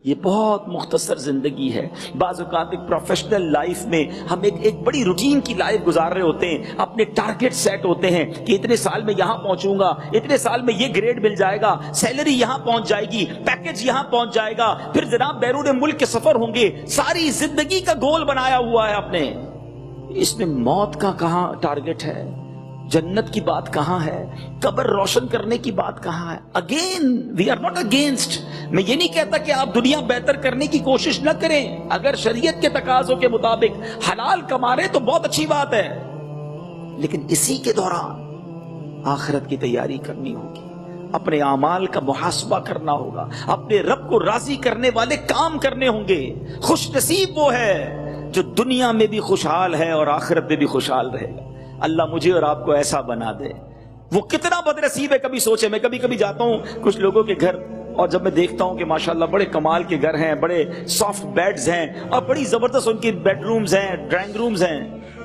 یہ بہت مختصر زندگی ہے. بعض اوقات ایک پروفیشنل لائف میں ہم ایک بڑی روٹین کی لائف گزار رہے ہوتے ہیں. اپنے ٹارگٹ سیٹ ہوتے ہیں کہ اتنے سال میں یہاں پہنچوں گا, اتنے سال میں یہ گریڈ مل جائے گا, سیلری یہاں پہنچ جائے گی, پیکج یہاں پہنچ جائے گا, پھر جناب بیرون ملک کے سفر ہوں گے. ساری زندگی کا گول بنایا ہوا ہے آپ نے. اس میں موت کا کہاں ٹارگٹ ہے؟ جنت کی بات کہاں ہے؟ قبر روشن کرنے کی بات کہاں ہے؟ Again we are not against. میں یہ نہیں کہتا کہ آپ دنیا بہتر کرنے کی کوشش نہ کریں. اگر شریعت کے تقاضوں کے مطابق حلال کما رہے تو بہت اچھی بات ہے, لیکن اسی کے دوران آخرت کی تیاری کرنی ہوگی, اپنے اعمال کا محاسبہ کرنا ہوگا, اپنے رب کو راضی کرنے والے کام کرنے ہوں گے. خوش نصیب وہ ہے جو دنیا میں بھی خوشحال ہے اور آخرت میں بھی خوشحال رہے گا. اللہ مجھے اور آپ کو ایسا بنا دے. وہ کتنا بدنصیب ہے, کبھی سوچے. میں کبھی کبھی جاتا ہوں کچھ لوگوں کے گھر, اور جب میں دیکھتا ہوں کہ ماشاءاللہ بڑے کمال کے گھر ہیں, بڑے سافٹ بیڈز ہیں اور بڑی زبردست ان کی بیڈ رومز ہیں, ڈرائنگ رومز ہیں,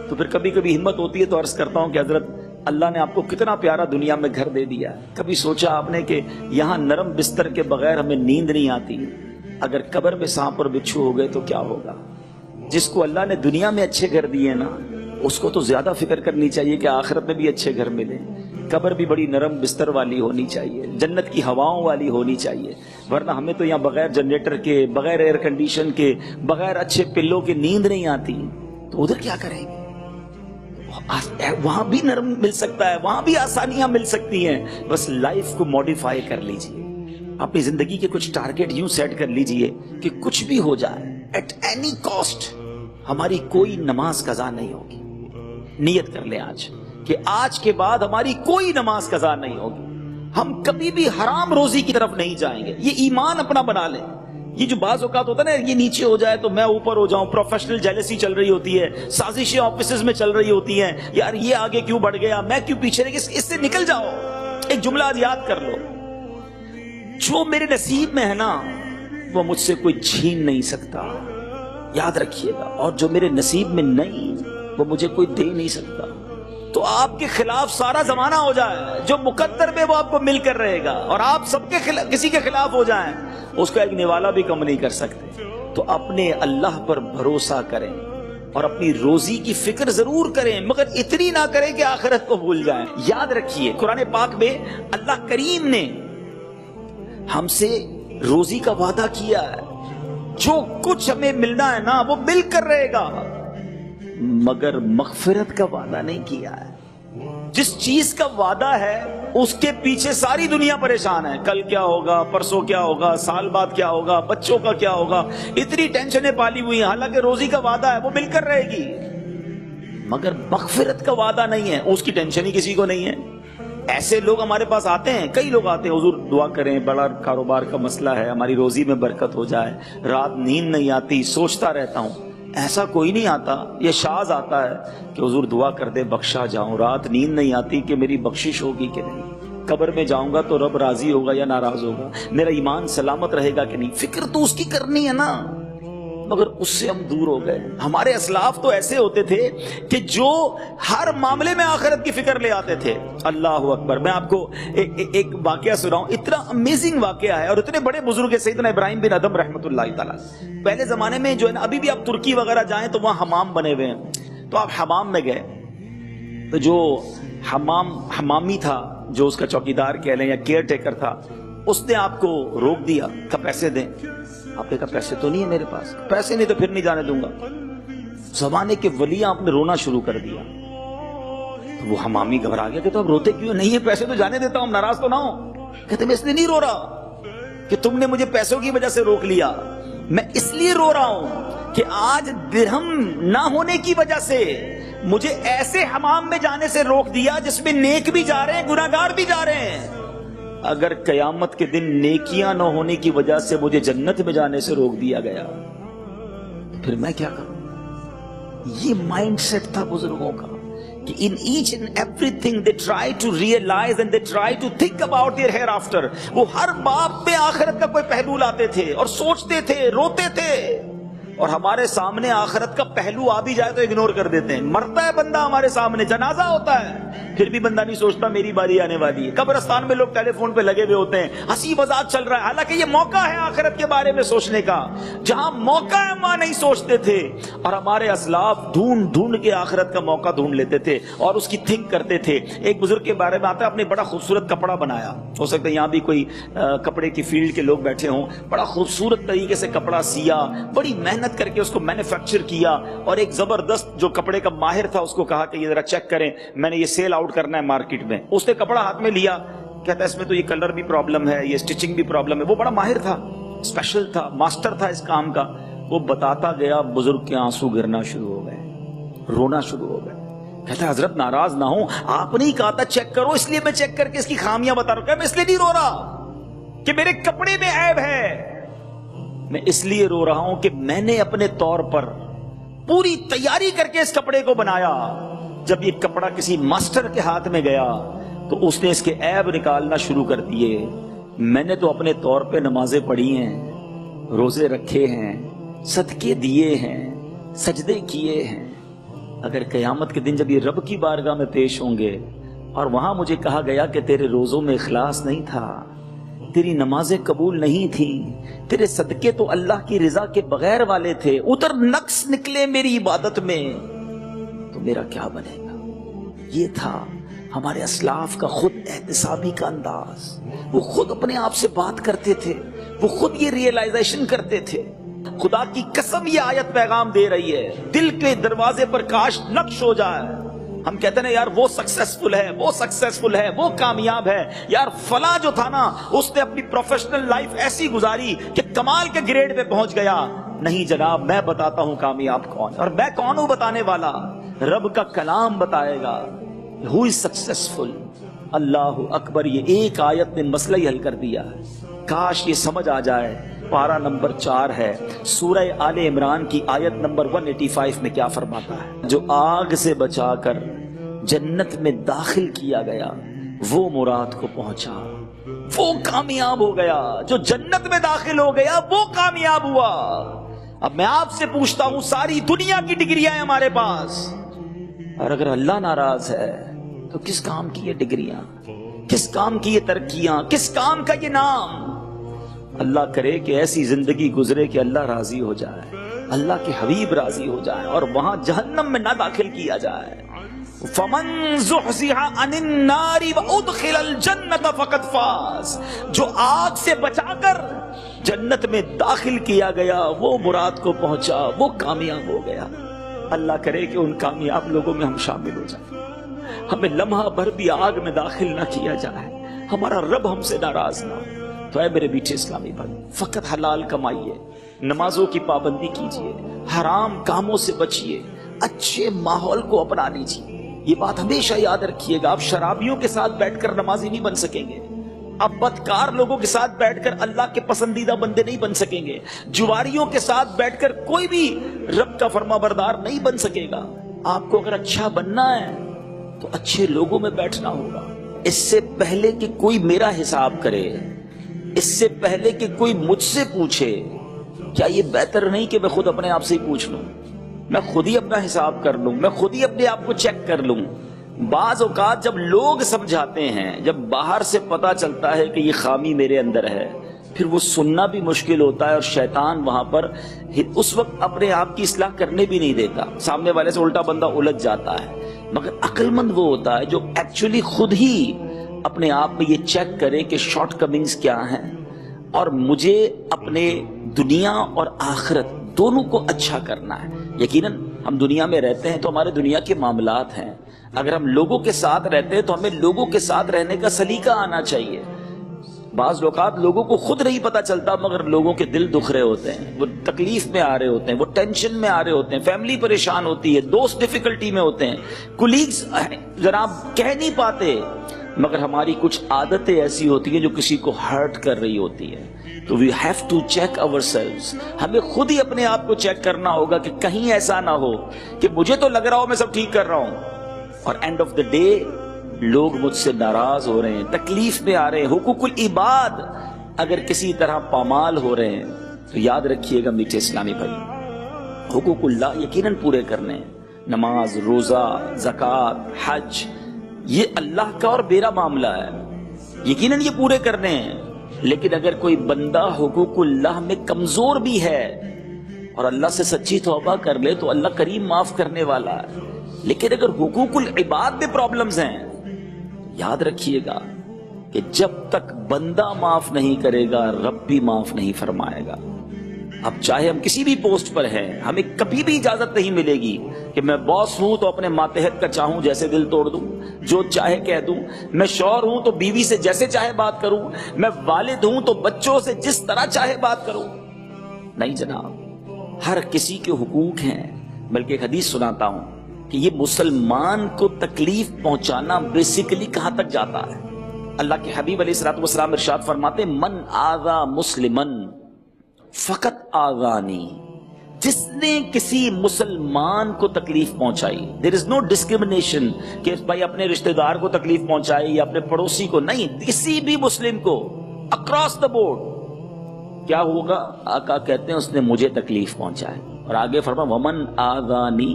تو پھر کبھی کبھی ہمت ہوتی ہے تو عرض کرتا ہوں کہ حضرت اللہ نے آپ کو کتنا پیارا دنیا میں گھر دے دیا. کبھی سوچا آپ نے کہ یہاں نرم بستر کے بغیر ہمیں نیند نہیں آتی, اگر قبر میں سانپ اور بچھو ہو گئے تو کیا ہوگا؟ جس کو اللہ نے دنیا میں اچھے گھر دیے نا, اس کو تو زیادہ فکر کرنی چاہیے کہ آخرت میں بھی اچھے گھر ملے. قبر بھی بڑی نرم بستر والی ہونی چاہیے, جنت کی ہواؤں والی ہونی چاہیے, ورنہ ہمیں تو یہاں بغیر جنریٹر کے, بغیر ایئر کنڈیشن کے, بغیر اچھے پلوں کے نیند نہیں آتی. تو ادھر کیا کریں گے؟ وہاں بھی نرم مل سکتا ہے, وہاں بھی آسانیاں مل سکتی ہیں. بس لائف کو موڈیفائی کر لیجئے, اپنی زندگی کے کچھ ٹارگٹ یوں سیٹ کر لیجئے کہ کچھ بھی ہو جائے, ایٹ اینی کاسٹ ہماری کوئی نماز قضا نہیں ہوگی. نیت کر لیں آج کہ آج کے بعد ہماری کوئی نماز قضا نہیں ہوگی. ہم کبھی بھی حرام روزی کی طرف نہیں جائیں گے. یہ ایمان اپنا بنا لیں. یہ جو بعض اوقات ہوتا ہے نا, یہ نیچے ہو جائے تو میں اوپر ہو جاؤں, پروفیشنل جیلسی چل رہی ہوتی ہے, سازشیں آفیسز میں چل رہی ہوتی ہیں, یار یہ آگے کیوں بڑھ گیا, میں کیوں پیچھے رہ گیا. اس سے نکل جاؤ. ایک جملہ آج یاد کر لو, جو میرے نصیب میں ہے نا وہ مجھ سے کوئی چھین نہیں سکتا, یاد رکھیے گا. اور جو میرے نصیب میں نہیں وہ مجھے کوئی دے نہیں سکتا. تو آپ کے خلاف سارا زمانہ ہو جائے, جو مقدر میں وہ آپ کو مل کر رہے گا, اور آپ سب کے خلاف, کسی کے خلاف ہو جائیں, اس کا ایک نوالا بھی کم نہیں کر سکتے. تو اپنے اللہ پر بھروسہ کریں اور اپنی روزی کی فکر ضرور کریں, مگر اتنی نہ کریں کہ آخرت کو بھول جائیں. یاد رکھیے قرآن پاک میں اللہ کریم نے ہم سے روزی کا وعدہ کیا ہے. جو کچھ ہمیں ملنا ہے نا وہ مل کر رہے گا, مگر مغفرت کا وعدہ نہیں کیا ہے. جس چیز کا وعدہ ہے اس کے پیچھے ساری دنیا پریشان ہے. کل کیا ہوگا, پرسوں کیا ہوگا, سال بعد کیا ہوگا, بچوں کا کیا ہوگا, اتنی ٹینشنیں پالی ہوئی ہیں. حالانکہ روزی کا وعدہ ہے, وہ مل کر رہے گی, مگر مغفرت کا وعدہ نہیں ہے, اس کی ٹینشن ہی کسی کو نہیں ہے. ایسے لوگ ہمارے پاس آتے ہیں, کئی لوگ آتے ہیں, حضور دعا کریں, بڑا کاروبار کا مسئلہ ہے, ہماری روزی میں برکت ہو جائے, رات نیند نہیں آتی, سوچتا رہتا ہوں. ایسا کوئی نہیں آتا, یہ شاذ آتا ہے کہ حضور دعا کر دے بخشا جاؤں, رات نیند نہیں آتی کہ میری بخشش ہوگی کہ نہیں, قبر میں جاؤں گا تو رب راضی ہوگا یا ناراض ہوگا, میرا ایمان سلامت رہے گا کہ نہیں. فکر تو اس کی کرنی ہے نا, مگر اس سے ہم دور ہو گئے. ہمارے اسلاف تو ایسے ہوتے تھے کہ جو ہر معاملے میں آخرت کی فکر لے آتے تھے. اللہ اکبر. میں آپ کو ایک واقعہ سناؤں, اتنا امیزنگ واقعہ ہے, اور اتنے بڑے بزرگ ہے سیدنا ابراہیم بن ادم رحمۃ اللہ تعالیٰ. پہلے زمانے میں جو ہے نا, ابھی بھی آپ ترکی وغیرہ جائیں تو وہاں حمام بنے ہوئے ہیں, تو آپ حمام میں گئے تو جو حمامی تھا, جو اس کا چوکیدار کہہ لیں یا کیئر ٹیکر تھا, اس نے آپ کو روک دیا کہ پیسے دیں. آپ نے کہا پیسے تو نہیں ہے میرے پاس. پیسے نہیں تو پھر نہیں جانے دوں گا. زمانے کے ولیاں آپ نے رونا شروع کر دیا. تو وہ حمامی گھبرا گیا کہ تو اب روتے کیوں؟ نہیں ہے پیسے تو جانے دیتا ہوں, ناراض تو نہ ہو. کہتے میں اس لیے نہیں رو رہا کہ تم نے مجھے پیسوں کی وجہ سے روک لیا, میں اس لیے رو رہا ہوں کہ آج درہم نہ ہونے کی وجہ سے مجھے ایسے حمام میں جانے سے روک دیا جس میں نیک بھی جا رہے ہیں, گناہگار بھی جا رہے ہیں. اگر قیامت کے دن نیکیاں نہ ہونے کی وجہ سے مجھے جنت میں جانے سے روک دیا گیا تو پھر میں کیا کروں؟ یہ مائنڈ سیٹ تھا بزرگوں کا کہ in each and everything they try to realize and they try to think about their hereafter. وہ ہر باب پہ آخرت کا کوئی پہلو لاتے تھے اور سوچتے تھے, روتے تھے. اور ہمارے سامنے آخرت کا پہلو آ بھی جائے تو اگنور کر دیتے ہیں. مرتا ہے بندہ ہمارے سامنے, جنازہ ہوتا ہے, پھر بھی بندہ نہیں سوچتا میری باری آنے والی ہے. قبرستان میں لوگ ٹیلی فون پہ لگے ہوئے ہوتے ہیں, ہنسی مذاق چل رہا ہے, حالانکہ یہ موقع ہے آخرت کے بارے میں سوچنے کا. جہاں موقع ہے وہاں نہیں سوچتے تھے, اور ہمارے اسلاف ڈھونڈ ڈھونڈ کے آخرت کا موقع ڈھونڈ لیتے تھے اور اس کی تھنک کرتے تھے. ایک بزرگ کے بارے میں آتا ہے, اپنے بڑا خوبصورت کپڑا بنایا. ہو سکتا ہے یہاں بھی کوئی کپڑے کی فیلڈ کے لوگ بیٹھے ہوں. بڑا خوبصورت طریقے سے کپڑا سیا, بڑی محنت کر کے اس کو مینوفیکچر کیا, اور ایک زبردست جو کپڑے کا ماہر تھا اس کو کہا کہ یہ ذرا چیک کریں, میں نے یہ سیل آؤٹ کرنا ہے مارکیٹ میں. اس نے کپڑا ہاتھ میں لیا, کہتا ہے اس میں تو یہ کلر بھی پرابلم ہے, یہ سٹچنگ بھی پرابلم ہے. وہ بڑا ماہر تھا, اسپیشل تھا, ماسٹر تھا اس کام کا. وہ بتاتا گیا, بزرگ کے آنسو گرنا شروع ہو گئے, رونا شروع ہو گئے. کہتا ہے حضرت ناراض نہ ہوں, آپ نہیں کہا تھا چیک کرو, اس لیے میں چیک کر کے اس کی خامیاں بتا رہا ہوں. میں اس لیے نہیں رو رہا کہ میرے کپڑے میں عیب ہے, میں اس لیے رو رہا ہوں کہ میں نے اپنے طور پر پوری تیاری کر کے اس کپڑے کو بنایا. جب یہ کپڑا کسی ماسٹر کے ہاتھ میں گیا تو اس نے اس کے عیب نکالنا شروع کر دیے. میں نے تو اپنے طور پہ نمازیں پڑھی ہیں, روزے رکھے ہیں, صدقے دیے ہیں, سجدے کیے ہیں. اگر قیامت کے دن جب یہ رب کی بارگاہ میں پیش ہوں گے اور وہاں مجھے کہا گیا کہ تیرے روزوں میں اخلاص نہیں تھا, تیری نمازیں قبول نہیں تھیں, تیرے صدقے تو اللہ کی رضا کے بغیر والے تھے, ادھر نقص نکلے میری عبادت میں, تو میرا کیا بنے گا. یہ تھا ہمارے اسلاف کا خود احتسابی کا انداز. وہ خود اپنے آپ سے بات کرتے تھے, وہ خود یہ ریئلائزیشن کرتے تھے. خدا کی قسم یہ آیت پیغام دے رہی ہے, دل کے دروازے پر کاش نقش ہو جائے. ہم کہتے ہیں یار وہ سکسیسفل ہے, وہ سکسیسفل ہے, وہ کامیاب ہے. یار فلاں جو تھا نا, اس نے اپنی پروفیشنل لائف ایسی گزاری کہ کمال کے گریڈ پہ پہنچ گیا. نہیں جناب, میں بتاتا ہوں کامیاب کون, اور میں کون ہوں بتانے والا, رب کا کلام بتائے گا. ہو از سکسیسفل. اللہ اکبر. یہ ایک آیت نے مسئلہ ہی حل کر دیا ہے. کاش یہ سمجھ آ جائے. پارہ نمبر 4 ہے سورہ آل عمران کی آیت نمبر 185 میں کیا فرماتا ہے, جو آگ سے بچا کر جنت میں داخل کیا گیا وہ مراد کو پہنچا, وہ کامیاب ہو گیا. جو جنت میں داخل ہو گیا وہ کامیاب ہوا. اب میں آپ سے پوچھتا ہوں, ساری دنیا کی ڈگریاں ہیں ہمارے پاس, اور اگر اللہ ناراض ہے تو کس کام کی یہ ڈگریاں, کس کام کی یہ ترقیاں, کس کام کا یہ نام. اللہ کرے کہ ایسی زندگی گزرے کہ اللہ راضی ہو جائے, اللہ کے حبیب راضی ہو جائے, اور وہاں جہنم میں نہ داخل کیا جائے. فَمَن زُحْزِحَ عَنِ النَّارِ وَأُدْخِلَ الْجَنَّةَ فَقَدْ فَازَ. جو آگ سے بچا کر جنت میں داخل کیا گیا وہ مراد کو پہنچا, وہ کامیاب ہو گیا. اللہ کرے کہ ان کامیاب لوگوں میں ہم شامل ہو جائیں. ہمیں لمحہ بھر بھی آگ میں داخل نہ کیا جائے, ہمارا رب ہم سے ناراض نہ ہو. تو اے میرے میٹھے اسلامی بھائی, فقط حلال کمائیے, نمازوں کی پابندی کیجیے, حرام کاموں سے بچیے, اچھے ماحول کو اپنا لیجیے. یہ بات ہمیشہ یاد رکھیے گا, آپ شرابیوں کے ساتھ بیٹھ کر نمازی نہیں بن سکیں گے, آپ بدکار لوگوں کے ساتھ بیٹھ کر اللہ کے پسندیدہ بندے نہیں بن سکیں گے, جواریوں کے ساتھ بیٹھ کر کوئی بھی رب کا فرما بردار نہیں بن سکے گا. آپ کو اگر اچھا بننا ہے تو اچھے لوگوں میں بیٹھنا ہوگا. اس سے پہلے کہ کوئی میرا حساب کرے, اس سے پہلے کہ کوئی مجھ سے پوچھے, کیا یہ بہتر نہیں کہ میں خود اپنے آپ سے ہی پوچھ لوں, میں خود ہی اپنا حساب کر لوں, میں خود ہی اپنے آپ کو چیک کر لوں. بعض اوقات جب لوگ سمجھاتے ہیں, جب باہر سے پتا چلتا ہے کہ یہ خامی میرے اندر ہے, پھر وہ سننا بھی مشکل ہوتا ہے, اور شیطان وہاں پر اس وقت اپنے آپ کی اصلاح کرنے بھی نہیں دیتا. سامنے والے سے الٹا بندہ الجھ جاتا ہے. مگر عقل مند وہ ہوتا ہے جو ایکچولی خود ہی اپنے آپ میں یہ چیک کرے کہ شارٹ کمنگز کیا ہیں, اور مجھے اپنے دنیا اور آخرت دونوں کو اچھا کرنا ہے. یقیناً ہم دنیا میں رہتے ہیں تو ہمارے دنیا کے معاملات ہیں. اگر ہم لوگوں کے ساتھ رہتے ہیں تو ہمیں لوگوں کے ساتھ رہنے کا سلیقہ آنا چاہیے. بعض اوقات لوگوں کو خود نہیں پتا چلتا, مگر لوگوں کے دل دکھ رہے ہوتے ہیں, وہ تکلیف میں آ رہے ہوتے ہیں, وہ ٹینشن میں آ رہے ہوتے ہیں, فیملی پریشان ہوتی ہے, دوست ڈیفیکلٹی میں ہوتے ہیں, کولیگز جناب کہہ نہیں پاتے, مگر ہماری کچھ عادتیں ایسی ہوتی ہیں جو کسی کو ہرٹ کر رہی ہوتی ہے. تو we have to check ourselves. ہمیں خود ہی اپنے آپ کو چیک کرنا ہوگا کہ کہیں ایسا نہ ہو کہ مجھے تو لگ رہا ہو میں سب ٹھیک کر رہا ہوں, اور اینڈ آف دا ڈے لوگ مجھ سے ناراض ہو رہے ہیں, تکلیف میں آ رہے ہیں. حقوق العباد اگر کسی طرح پامال ہو رہے ہیں تو یاد رکھیے گا میٹھے اسلامی بھائی, حقوق اللہ یقیناً پورے کرنے ہیں. نماز، روزہ، زکوٰۃ، حج، یہ اللہ کا اور میرا معاملہ ہے، یقیناً یہ پورے کرنے ہیں. لیکن اگر کوئی بندہ حقوق اللہ میں کمزور بھی ہے اور اللہ سے سچی توبہ کر لے تو اللہ کریم معاف کرنے والا ہے. لیکن اگر حقوق العباد میں پرابلمز ہیں، یاد رکھیے گا کہ جب تک بندہ معاف نہیں کرے گا رب بھی معاف نہیں فرمائے گا. اب چاہے ہم کسی بھی پوسٹ پر ہیں، ہمیں کبھی بھی اجازت نہیں ملے گی کہ میں باس ہوں تو اپنے ماتحت کا چاہوں جیسے دل توڑ دوں، جو چاہے کہہ دوں. میں شوہر ہوں تو بیوی سے جیسے چاہے بات کروں. میں والد ہوں تو بچوں سے جس طرح چاہے بات کروں. نہیں جناب، ہر کسی کے حقوق ہیں. بلکہ ایک حدیث سناتا ہوں کہ یہ مسلمان کو تکلیف پہنچانا بیسیکلی کہاں تک جاتا ہے. اللہ کے حبیب علیہ الصلوۃ والسلام ارشاد فرماتے من آذا مسلمن فقط آذانی، جس نے کسی مسلمان کو تکلیف پہنچائی. دیر از نو ڈسکریمنیشن کہ بھائی اپنے رشتہ دار کو تکلیف پہنچائی یا اپنے پڑوسی کو، نہیں، کسی بھی مسلم کو اکراس دا بورڈ. کیا ہوگا؟ آقا کہتے ہیں اس نے مجھے تکلیف پہنچائی. اور آگے فرما ومن آذانی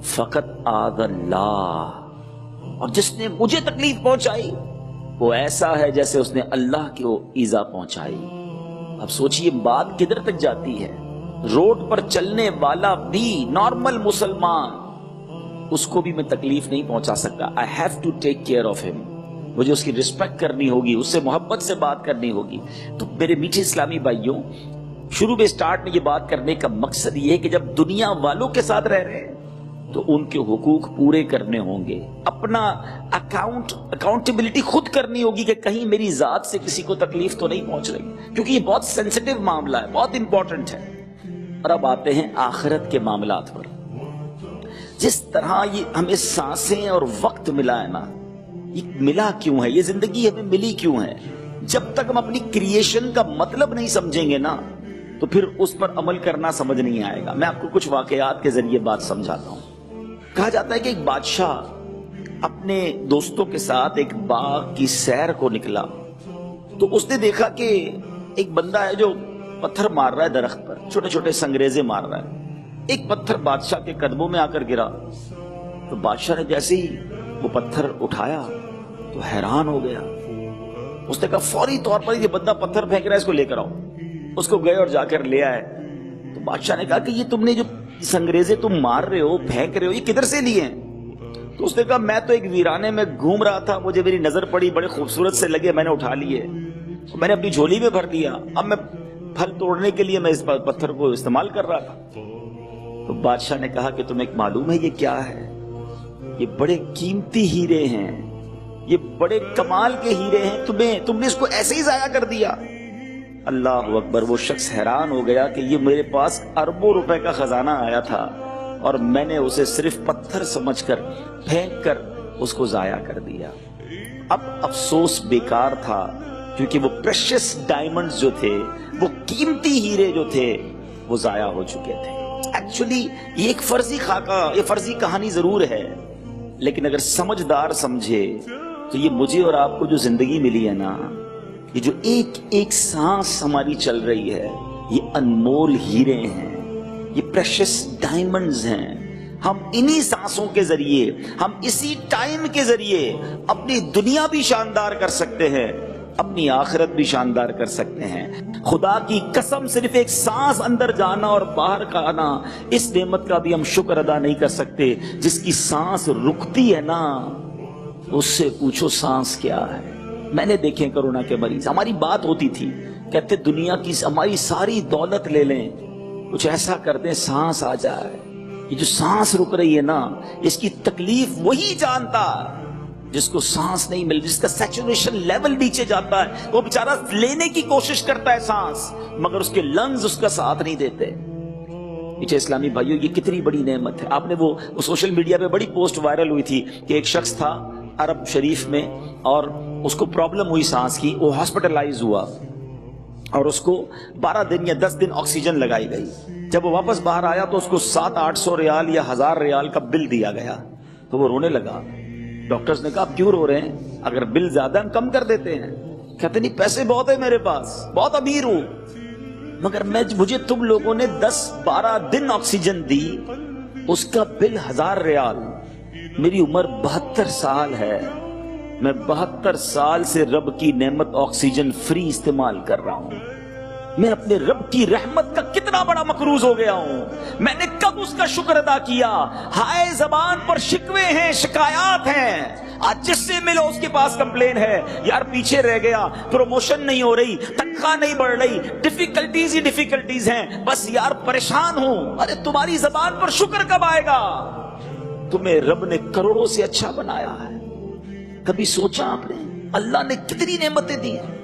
فقط آذ اللہ، اور جس نے مجھے تکلیف پہنچائی وہ ایسا ہے جیسے اس نے اللہ کو ایذا پہنچائی. اب سوچئے بات کدھر تک جاتی ہے. روڈ پر چلنے والا بھی نارمل مسلمان، اس کو بھی میں تکلیف نہیں پہنچا سکتا. I have to take care of him. مجھے اس کی رسپیکٹ کرنی ہوگی، اس سے محبت سے بات کرنی ہوگی. تو میرے میٹھے اسلامی بھائیوں، شروع میں سٹارٹ میں یہ بات کرنے کا مقصد یہ ہے کہ جب دنیا والوں کے ساتھ رہ رہے ہیں تو ان کے حقوق پورے کرنے ہوں گے. اپنا اکاؤنٹیبلٹی خود کرنی ہوگی کہ کہیں میری ذات سے کسی کو تکلیف تو نہیں پہنچ رہی، کیونکہ یہ بہت سینسٹیو معاملہ ہے، بہت امپورٹنٹ ہے. اور اب آتے ہیں آخرت کے معاملات پر. جس طرح یہ ہمیں سانسیں اور وقت ملا ہے نا، یہ ملا کیوں ہے؟ یہ زندگی ہمیں ملی کیوں ہے؟ جب تک ہم اپنی کریشن کا مطلب نہیں سمجھیں گے نا تو پھر اس پر عمل کرنا سمجھ نہیں آئے گا. میں آپ کو کچھ واقعات کے ذریعے بات سمجھاتا ہوں. کہا جاتا ہے کہ ایک بادشاہ اپنے دوستوں کے ساتھ ایک باغ کی سیر کو نکلا تو اس نے دیکھا کہ ایک بندہ ہے جو پتھر مار رہا ہے درخت پر، چھوٹے چھوٹے سنگریزے مار رہا ہے. ایک پتھر بادشاہ کے قدموں میں آ کر گرا تو بادشاہ نے جیسے ہی وہ پتھر اٹھایا تو حیران ہو گیا. اس نے کہا فوری طور پر یہ بندہ پتھر پھینک رہا ہے، اس کو لے کر آؤ. اس کو گئے اور جا کر لے آئے. تو بادشاہ نے کہا کہ یہ تم نے جو سنگریزے تم مار رہے ہو، پھینک رہے ہو، یہ کدھر سے لیے ہیں؟ تو اس نے کہا میں تو ایک ویرانے میں گھوم رہا تھا، مجھے میری نظر پڑی، بڑے خوبصورت سے لگے، میں نے اٹھا لیے، میں نے اپنی جھولی میں بھر دیا. اب میں پھل توڑنے کے لیے میں اس پتھر کو استعمال کر رہا تھا. تو بادشاہ نے کہا کہ تمہیں معلوم ہے یہ کیا ہے؟ یہ بڑے قیمتی ہیرے ہیں، یہ بڑے کمال کے ہیرے ہیں، تم نے اس کو ایسے ہی ضائع کر دیا. اللہ اکبر. وہ شخص حیران ہو گیا کہ یہ میرے پاس اربوں روپے کا خزانہ آیا تھا اور میں نے اسے صرف پتھر سمجھ کر پھینک کر اس کو ضائع کر دیا. اب افسوس بیکار تھا کیونکہ وہ پریشس ڈائمنڈز جو تھے، وہ قیمتی ہیرے جو تھے، وہ ضائع ہو چکے تھے. ایکچولی یہ ایک فرضی خاکہ، یہ فرضی کہانی ضرور ہے، لیکن اگر سمجھدار سمجھے تو یہ مجھے اور آپ کو جو زندگی ملی ہے نا، یہ جو ایک ایک سانس ہماری چل رہی ہے، یہ انمول ہیرے ہیں، یہ پریشس ڈائمنڈز ہیں. ہم انہی سانسوں کے ذریعے، ہم اسی ٹائم کے ذریعے اپنی دنیا بھی شاندار کر سکتے ہیں، اپنی آخرت بھی شاندار کر سکتے ہیں. خدا کی قسم صرف ایک سانس اندر جانا اور باہر کا آنا، اس نعمت کا بھی ہم شکر ادا نہیں کر سکتے. جس کی سانس رکتی ہے نا، اس سے پوچھو سانس کیا ہے. میں نے دیکھے کرونا کے مریض، ہماری بات ہوتی تھی، کہتے دنیا کی ہماری ساری دولت لے لیں، کچھ ایسا کر دیں سانس آ جائے. یہ جو سانس رک رہی ہے نا، اس کی تکلیف وہی جانتا جس کو سانس نہیں مل، جس کا سیچوریشن لیول نیچے جاتا ہے. وہ بیچارہ لینے کی کوشش کرتا ہے سانس، مگر اس کے لنگز اس کا ساتھ نہیں دیتے. پیچھے اسلامی بھائیوں، یہ کتنی بڑی نعمت ہے. آپ نے وہ سوشل میڈیا پہ بڑی پوسٹ وائرل ہوئی تھی کہ ایک شخص تھا عرب شریف میں اور اس کو پرابلم ہوئی سانس کی، وہ ہاسپٹلائز ہوا اور اس کو 12 دن یا 10 دن آکسیجن لگائی گئی. جب وہ واپس باہر آیا تو اس کو 700-800 ریال یا 1000 ریال کا بل دیا گیا. تو وہ رونے لگا. ڈاکٹرز نے کہا آپ کیوں رو رہے ہیں؟ اگر بل زیادہ ہم کم کر دیتے ہیں. کہتے نہیں پیسے بہت ہیں میرے پاس، بہت امیر ہوں. مگر مجھے تم لوگوں نے 10-12 دن آکسیجن دی، اس کا بل 1000 ریال۔ میری عمر 72 سال ہے، میں 72 سال سے رب کی نعمت آکسیجن فری استعمال کر رہا ہوں۔ میں اپنے رب کی رحمت کا کتنا بڑا مقروض ہو گیا ہوں، میں نے کب اس کا شکر ادا کیا۔ ہائے زبان پر شکوے ہیں، شکایات ہیں، آج جس سے ملو اس کے پاس کمپلین ہے، یار پیچھے رہ گیا، پروموشن نہیں ہو رہی، تنخواہ نہیں بڑھ رہی، ڈیفیکلٹیز ہی ڈیفیکلٹیز ہیں، بس یار پریشان ہوں۔ ارے تمہاری زبان پر شکر کب آئے گا؟ تمہیں رب نے کروڑوں سے اچھا بنایا ہے، کبھی سوچا آپ نے اللہ نے کتنی نعمتیں دی ہیں،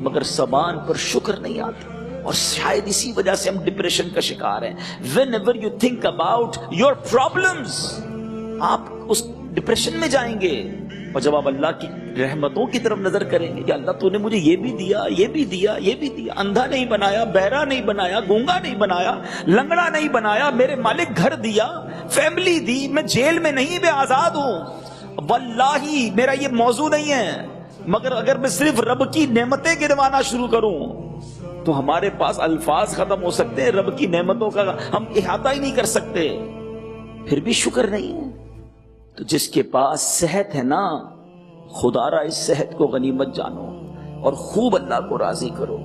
مگر زبان پر شکر نہیں آتا، اور شاید اسی وجہ سے ہم ڈپریشن کا شکار ہیں۔ whenever you think about your problems آپ اس ڈپریشن میں جائیں گے، اور جب آپ اللہ کی رحمتوں کی طرف نظر کریں گے کہ اللہ تو نے مجھے یہ بھی دیا، یہ بھی دیا، یہ بھی دیا، اندھا نہیں بنایا، بہرا نہیں بنایا، گونگا نہیں بنایا، لنگڑا نہیں بنایا، میرے مالک گھر دیا، فیملی دی، میں جیل میں نہیں، میں آزاد ہوں۔ واللہ میرا یہ موضوع نہیں ہے، مگر اگر میں صرف رب کی نعمتیں گنوانا شروع کروں تو ہمارے پاس الفاظ ختم ہو سکتے ہیں، رب کی نعمتوں کا ہم احاطہ ہی نہیں کر سکتے، پھر بھی شکر نہیں ہے۔ تو جس کے پاس صحت ہے نا، خدا را اس صحت کو غنیمت جانو اور خوب اللہ کو راضی کرو۔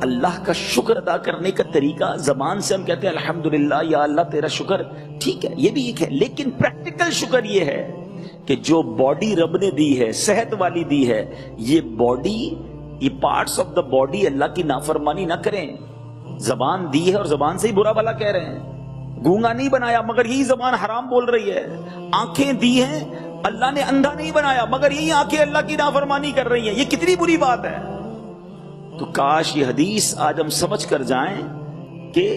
اللہ کا شکر ادا کرنے کا طریقہ، زبان سے ہم کہتے ہیں الحمدللہ یا اللہ تیرا شکر، ٹھیک ہے یہ بھی ایک ہے، لیکن پریکٹیکل شکر یہ ہے کہ جو باڈی رب نے دی ہے، صحت والی دی ہے، یہ باڈی، یہ پارٹس آف دا باڈی اللہ کی نافرمانی نہ کریں۔ زبان دی ہے اور زبان سے ہی برا بھلا کہہ رہے ہیں، گونگا نہیں بنایا مگر یہی زبان حرام بول رہی ہے، آنکھیں دی ہیں اللہ نے اندھا نہیں بنایا مگر یہی آنکھیں اللہ کی نافرمانی کر رہی ہیں، یہ کتنی بری بات ہے۔ تو کاش یہ حدیث آج ہم سمجھ کر جائیں کہ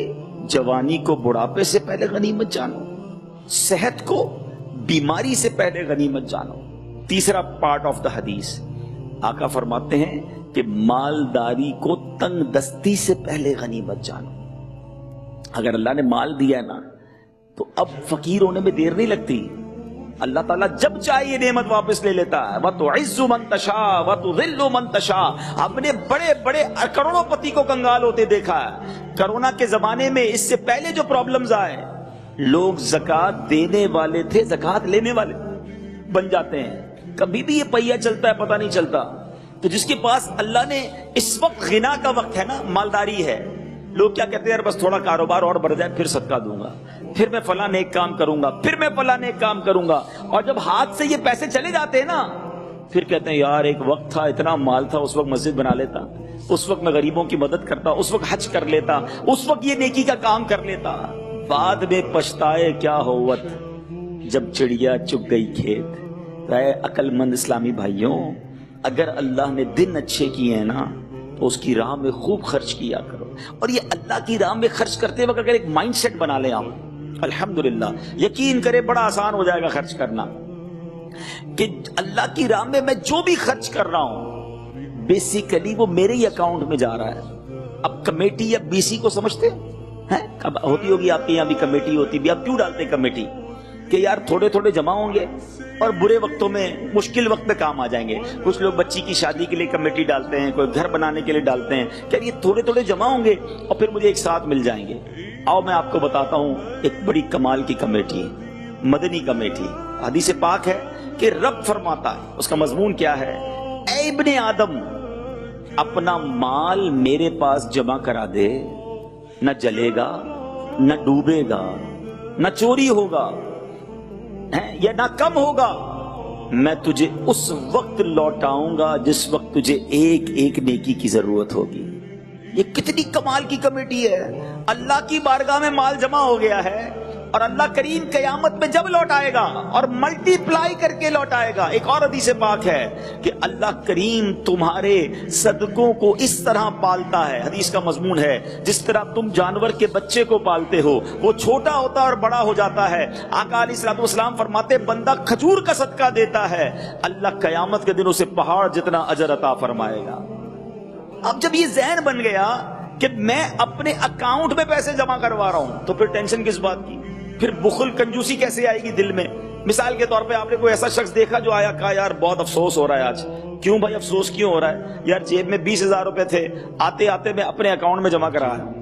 جوانی کو بڑھاپے سے پہلے غنیمت جانو، صحت کو بیماری سے پہلے غنیمت جانو۔ تیسرا پارٹ آف دا حدیث، آقا فرماتے ہیں کہ مالداری کو تنگ دستی سے پہلے غنیمت جانو۔ اگر اللہ نے مال دیا ہے نا تو اب فقیر ہونے میں دیر نہیں لگتی، اللہ تعالیٰ جب چاہے یہ نعمت واپس لے لیتا ہے۔ وَتُعِزُّ مَن تَشَاءُ وَتُذِلُّ مَن تَشَاءُ۔ ہم نے بڑے بڑے کروڑوں پتی کو کنگال ہوتے دیکھا ہے۔ کرونا کے زمانے میں اس سے پہلے جو پرابلمز آئے، لوگ زکوٰۃ دینے والے تھے، زکوٰۃ لینے والے بن جاتے ہیں، کبھی بھی یہ پہیا چلتا ہے پتہ نہیں چلتا۔ تو جس کے پاس اللہ نے اس وقت غنا کا وقت ہے نا، مالداری ہے، لوگ کیا کہتے ہیں یار بس تھوڑا کاروبار اور بڑھ جائے پھر صدقہ دوں گا، پھر میں فلاں نیک کام کروں گا، پھر میں فلاں نیک کام کروں گا، اور جب ہاتھ سے یہ پیسے چلے جاتے ہیں نا پھر کہتے ہیں یار ایک وقت تھا، اتنا مال تھا، اس وقت مسجد بنا لیتا، اس وقت میں غریبوں کی مدد کرتا، اس وقت حج کر لیتا، اس وقت یہ نیکی کا کام کر لیتا۔ بعد میں پچھتائے کیا ہوت جب چڑیا چگ گئی کھیت۔ اے عقل مند اسلامی بھائیوں، اگر اللہ نے دن اچھے کیے ہیں نا تو اس کی راہ میں خوب خرچ کیا کرو، اور یہ اللہ کی راہ میں خرچ کرتے وقت اگر ایک مائنڈ سیٹ بنا لیں آپ، الحمدللہ یقین کرے بڑا آسان ہو جائے گا خرچ کرنا، کہ اللہ کی راہ میں جو بھی خرچ کر رہا ہوں بیسیکلی وہ میرے ہی اکاؤنٹ میں جا رہا ہے۔ اب کمیٹی یا بی سی کو سمجھتے ہیں، اب ہوتی ہوگی آپ کے یہاں بھی کمیٹی ہوتی بھی، آپ کیوں ڈالتے ہیں کمیٹی؟ کہ یار تھوڑے تھوڑے جمع ہوں گے اور برے وقتوں میں، مشکل وقت میں کام آ جائیں گے۔ کچھ لوگ بچی کی شادی کے لیے کمیٹی ڈالتے ہیں، کوئی گھر بنانے کے لیے ڈالتے ہیں، کہ یہ تھوڑے تھوڑے جمع ہوں گے اور پھر مجھے ایک ساتھ مل جائیں گے۔ آؤ میں آپ کو بتاتا ہوں ایک بڑی کمال کی کمیٹی، مدنی کمیٹی۔ حدیث پاک ہے کہ رب فرماتا ہے، اس کا مضمون کیا ہے؟ اے ابن آدم، اپنا مال میرے پاس جمع کرا دے، نہ جلے گا، نہ ڈوبے گا، نہ چوری ہوگا یا نہ کم ہوگا، میں تجھے اس وقت لوٹاؤں گا جس وقت تجھے ایک ایک نیکی کی ضرورت ہوگی۔ یہ کتنی کمال کی کمیٹی ہے۔ اللہ کی بارگاہ میں مال جمع ہو گیا ہے اور اللہ کریم قیامت میں جب لوٹائے گا اور ملٹی پلائی کر کے لوٹائے گا۔ ایک اور حدیث پاک ہے کہ اللہ کریم تمہارے صدقوں کو اس طرح پالتا ہے، حدیث کا مضمون ہے، جس طرح تم جانور کے بچے کو پالتے ہو، وہ چھوٹا ہوتا ہے اور بڑا ہو جاتا ہے۔ آقا علیہ الصلوۃ والسلام فرماتے بندہ کھجور کا صدقہ دیتا ہے، اللہ قیامت کے دن اسے پہاڑ جتنا اجر عطا فرمائے گا۔ اب جب یہ ذہن بن گیا کہ میں اپنے اکاؤنٹ میں پیسے جمع کروا رہا ہوں تو پھر ٹینشن کس بات کی؟ پھر بخل کنجوسی کیسے آئے گی دل میں؟ مثال کے طور پہ آپ نے کوئی ایسا شخص دیکھا جو آیا کہا یار بہت افسوس ہو رہا ہے آج کیوں بھائی افسوس کیوں ہو رہا ہے؟ یار جیب میں 20,000 روپے تھے، آتے آتے میں اپنے اکاؤنٹ میں جمع کرایا۔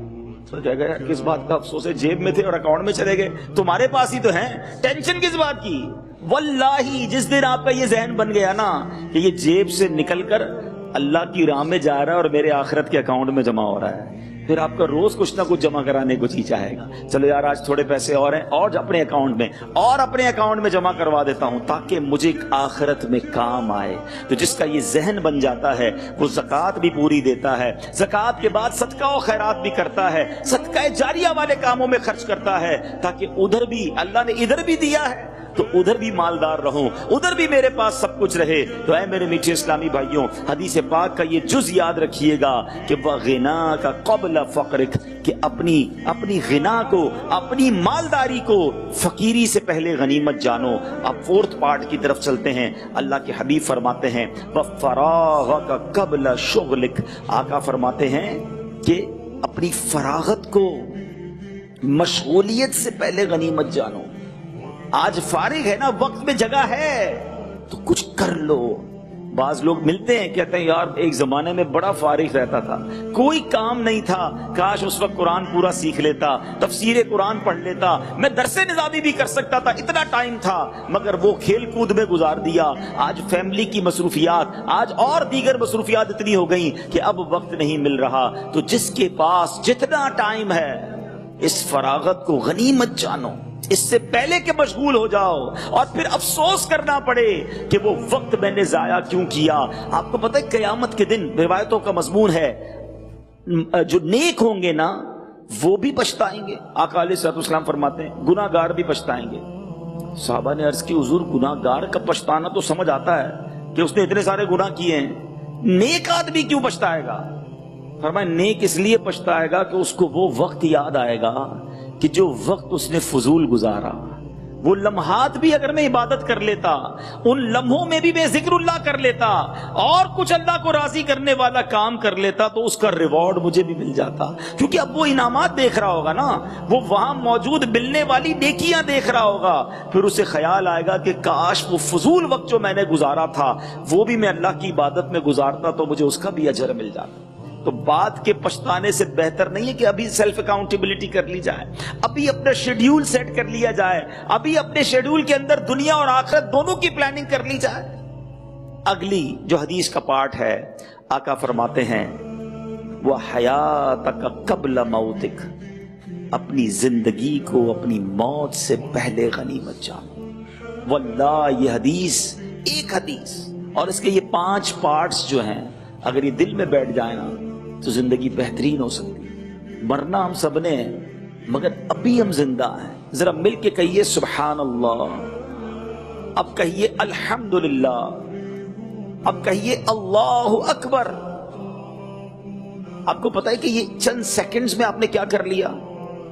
تو کہہ گیا کس بات کا افسوس ہے؟ جیب میں تھے اور اکاؤنٹ میں چلے گئے، تمہارے پاس ہی تو ہیں، ٹینشن کس بات کی؟ واللہ جس دن آپ کا یہ ذہن بن گیا نا کہ یہ جیب سے نکل کر اللہ کی راہ میں جا رہا ہے اور میرے آخرت کے اکاؤنٹ میں جمع ہو رہا ہے، پھر آپ کا روز کچھ نہ کچھ جمع کرانے کو جی چاہے گا۔ چلو یار آج تھوڑے پیسے اور ہیں، اور اپنے اکاؤنٹ میں جمع کروا دیتا ہوں تاکہ مجھے آخرت میں کام آئے۔ تو جس کا یہ ذہن بن جاتا ہے وہ زکوٰۃ بھی پوری دیتا ہے، زکوٰۃ کے بعد صدقہ و خیرات بھی کرتا ہے، صدقہ جاریہ والے کاموں میں خرچ کرتا ہے تاکہ ادھر بھی اللہ نے ادھر بھی دیا ہے تو ادھر بھی مالدار رہوں، ادھر بھی میرے پاس سب کچھ رہے۔ تو اے میرے میٹھے اسلامی بھائیوں، حدیث پاک کا یہ جز یاد رکھیے گا کہ وَغِنَاكَ قَبْلَ فَقْرِكَ، کہ اپنی غنا کو، اپنی مالداری کو فقیری سے پہلے غنیمت جانو۔ اب فورتھ پارٹ کی طرف چلتے ہیں۔ اللہ کے حبیب فرماتے ہیں وَفَرَاغَكَ قَبْلَ شُغْلِكَ، آقا فرماتے ہیں کہ اپنی فراغت کو، مشغولیت سے پہلے غنیمت جانو۔ آج فارغ ہے نا، وقت میں جگہ ہے تو کچھ کر لو۔ بعض لوگ ملتے ہیں کہتے ہیں یار ایک زمانے میں بڑا فارغ رہتا تھا، کوئی کام نہیں تھا، کاش اس وقت قرآن پورا سیکھ لیتا، تفسیر قرآن پڑھ لیتا، میں درس نظامی بھی کر سکتا تھا، اتنا ٹائم تھا، مگر وہ کھیل کود میں گزار دیا۔ آج فیملی کی مصروفیات، آج اور دیگر مصروفیات اتنی ہو گئیں کہ اب وقت نہیں مل رہا۔ تو جس کے پاس جتنا ٹائم ہے اس فراغت کو غنیمت جانو، اس سے پہلے کہ مشغول ہو جاؤ اور پھر افسوس کرنا پڑے کہ وہ وقت میں نے ضائع کیوں کیا۔ آپ کو پتہ ہے قیامت کے دن روایتوں کا مضمون ہے جو نیک ہوں گے نا وہ بھی پچھتائیں گے۔ آقا علیہ الصلوۃ والسلام فرماتے ہیں گناہ گار بھی پچھتائیں گے۔ صحابہ نے عرض کی حضور گناہ گار کا پچھتانا تو سمجھ آتا ہے کہ اس نے اتنے سارے گناہ کیے ہیں، نیک آدمی کیوں پچھتائے گا؟ فرمایا نیک اس لیے پچھتائے گا کہ اس کو وہ وقت یاد آئے گا کہ جو وقت اس نے فضول گزارا، وہ لمحات بھی اگر میں عبادت کر لیتا، ان لمحوں میں بھی میں ذکر اللہ کر لیتا اور کچھ اللہ کو راضی کرنے والا کام کر لیتا تو اس کا ریوارڈ مجھے بھی مل جاتا، کیونکہ اب وہ انعامات دیکھ رہا ہوگا نا، وہ وہاں موجود ملنے والی نیکیاں دیکھ رہا ہوگا، پھر اسے خیال آئے گا کہ کاش وہ فضول وقت جو میں نے گزارا تھا وہ بھی میں اللہ کی عبادت میں گزارتا تو مجھے اس کا بھی اجر مل جاتا۔ تو بعد کے پچھتانے سے بہتر نہیں ہے کہ ابھی سیلف اکاؤنٹیبلٹی کر لی جائے، ابھی اپنا شیڈیول سیٹ کر لیا جائے، ابھی اپنے شیڈیول کے اندر دنیا اور آخرت دونوں کی پلاننگ کر لی جائے۔ اگلی جو حدیث کا پارٹ ہے، آقا فرماتے ہیں وَحَيَاتَكَ قَبْلَ مَوْتِكَ، اپنی زندگی کو اپنی موت سے پہلے غنیمت جانو۔ واللہ یہ حدیث ایک حدیث اور اس کے یہ 5 پارٹس جو ہیں اگر یہ دل میں بیٹھ جائے نا تو زندگی بہترین ہو سکتی۔ مرنا ہم سب نے ہے مگر ابھی ہم زندہ ہیں، ذرا مل کے کہیے سبحان اللہ، اب کہیے الحمدللہ، اب کہیے اللہ اکبر۔ آپ کو پتا ہے کہ یہ چند سیکنڈز میں آپ نے کیا کر لیا؟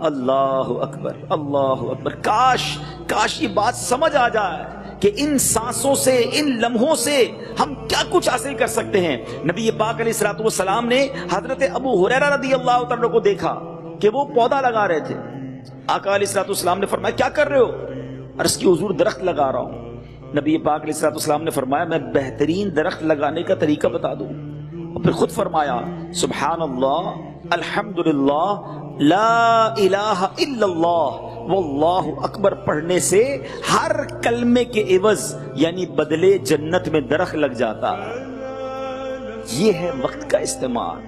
اللہ اکبر، اللہ اکبر۔ کاش یہ بات سمجھ آ جائے کہ ان سانسوں سے، ان لمحوں سے ہم کیا کچھ حاصل کر سکتے ہیں۔ نبی پاک علیہ الصلوۃ والسلام نے حضرت ابو ہریرہ رضی اللہ تعالیٰ کو دیکھا کہ وہ پودا لگا رہے تھے۔ آقا علیہ الصلوۃ والسلام نے فرمایا کیا کر رہے ہو؟ عرض کی حضور درخت لگا رہا ہوں۔ نبی پاک علیہ الصلوۃ والسلام نے فرمایا میں بہترین درخت لگانے کا طریقہ بتا دوں، اور پھر خود فرمایا سبحان اللہ، الحمدللہ، لا الہ الا اللہ، واللہ اکبر پڑھنے سے ہر کلمے کے عوض یعنی بدلے جنت میں درخت لگ جاتا۔ یہ ہے وقت کا استعمال